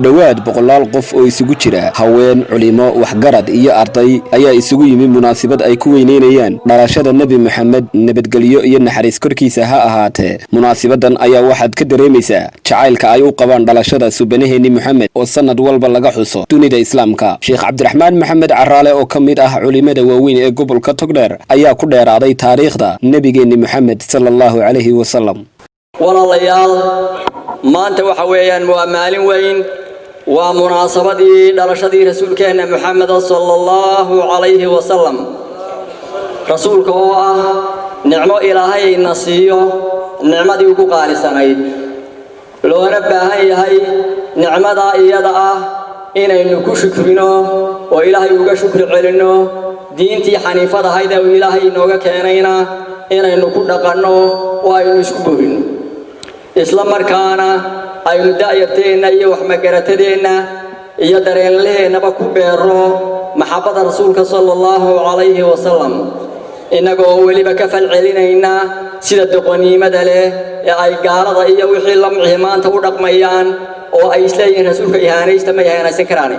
dhawaad boqolaal qof oo isugu jira haween culimo waxgarad iyo arday ayaa isugu yimi munaasabad ay ku weyneynayaan dhalashada nabi maxamed nabadgelyo iyo naxariis korkiisa ha ahaatee munaasabadan ayaa waxaad ka dareemaysaa jacaylka ay u qabaan dhalashada subanaheeni maxamed oo sanad walba laga xuso dunida islaamka sheekh cabdiraxmaan maxamed caraale oo kamid ah culimada waaweyn ee gobolka Togdheer ayaa ku dheeraaday taariikhda nabigeeni maxamed sallallahu alayhi wasallam walaalayaal maanta waxa weeyaan waa maalin weyn waa munaasabadii dhalashadii rasuulkeena Muhammad sallallahu alayhi wasallam rasuulka oo ah nicmo ilaahay nasiyo nicmadii ugu qaalisanayd loona baahan yahay nicmada iyada ah inaynu ku shukrino oo ilaahay uga shukri celino diintii xaniifada ahayd ee ilaahay inooga keenayna inaynu ku dhaqanno oo aynu isku boorino isla markaana aynu daayarteena iyo wax magaratadeenna iyo dareenleenaba ku beero maxabada rasuulka sallallahu alayhi wasallam inagoo waliba ka falcelinayna sida doqoniimada leh ee ay gaalada iyo wixii la maanta u dhaqmayaan oo ay isleeyihiin rasuulka ihaanaysta ma yahaanaysan karaan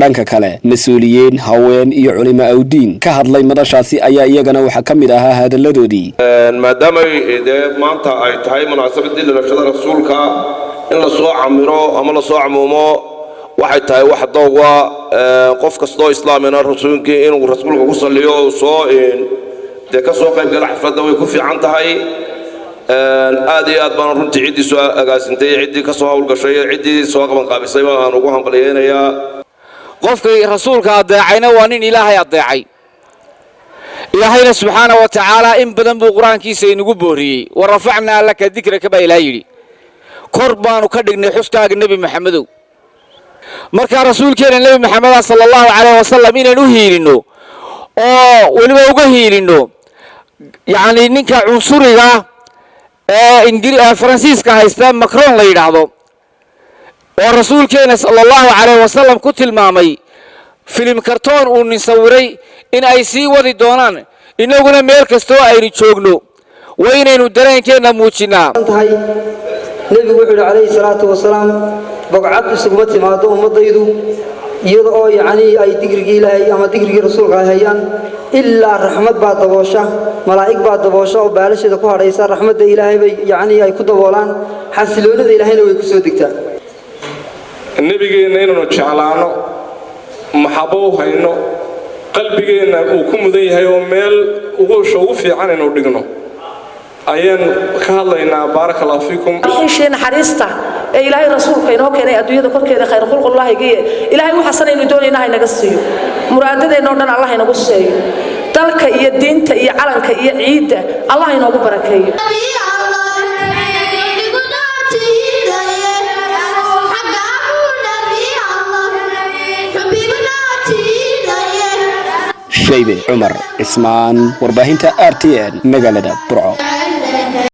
dhanka kale mas'uuliyiin haween iyo culimo awdiin ka hadlay madashaasi ayaa iyagana waxa kamid ahaa hadaladoodii maadaama maanta ay tahay munaasabadii dhalashada rasuulka in la soo camiro ama la soo camuumo waxay tahay wax dawga qof kastoo islaamina rasuulka inuu rasuulka ku saliyo soo ka soo qayb gala xafladda way ku fiican tahay aad iyo aad baan runtii cidii soo agaasintay cidii ka soo hawlgashay cidii soo qaban qaabisay baan ugu hambalyeeynaa qofkii rasuulka adeecayna waa nin ilaahay adeecay ilaahayna subxaanahu wa ta'aala in badan buu quraankiisa inagu booriyay warafacnaa laka dhikraka ba ilaahay yiri kor baanu ka dhignay xuskaaga nabi maxamedow marka rasuulkeena nabi maxamed sallallahu alayhi wasallam inaan u hiilino oo waliba uga hiilino yaani ninka cunsuriga ee faransiiska haysta Macron la yiraahdo oo rasuulkeena sallallahu alayhi wasallam ku tilmaamay film kartoon uu nisawiray in ay sii wadi doonaan inaguna meel kasto aynu joogno waynaynu dareenkeena muujinaa nabigu wuxuu alayhi salaatu wasalaam bogcad isugu timaado ummadaydu iyada oo yaani ay digrigi ilaahay ama digrigi rasuulka hayaan illa rahmad baa daboosha malaa'ig baa daboosha oo baalashada ku hadhaysa rahmadda ilaahay bay yaani ay ku daboolaan xasiloonida ilaahayna way ku soo degtaa nabigeena inuu jeclaano maxabo hayno qalbigeena uu ku mudan yahay oo meel ugu fiican inuu dhigno ayaan ka hadlaynaa barakallahu fiikum xisheen xariista ee ilaahay rasuulka inoo keenay adduunyada korkeeda khayr khulqullahi geey ilaahay waxa sanaynu doonayna inaga siiyo muraadadeena oo dhan Allah inagu siiyo dalka iyo diinta iyo calanka iyo ciidda Allah inoogu barakeeyo شيبة عمر اسمان ورباهنتا RTN مقالة برعو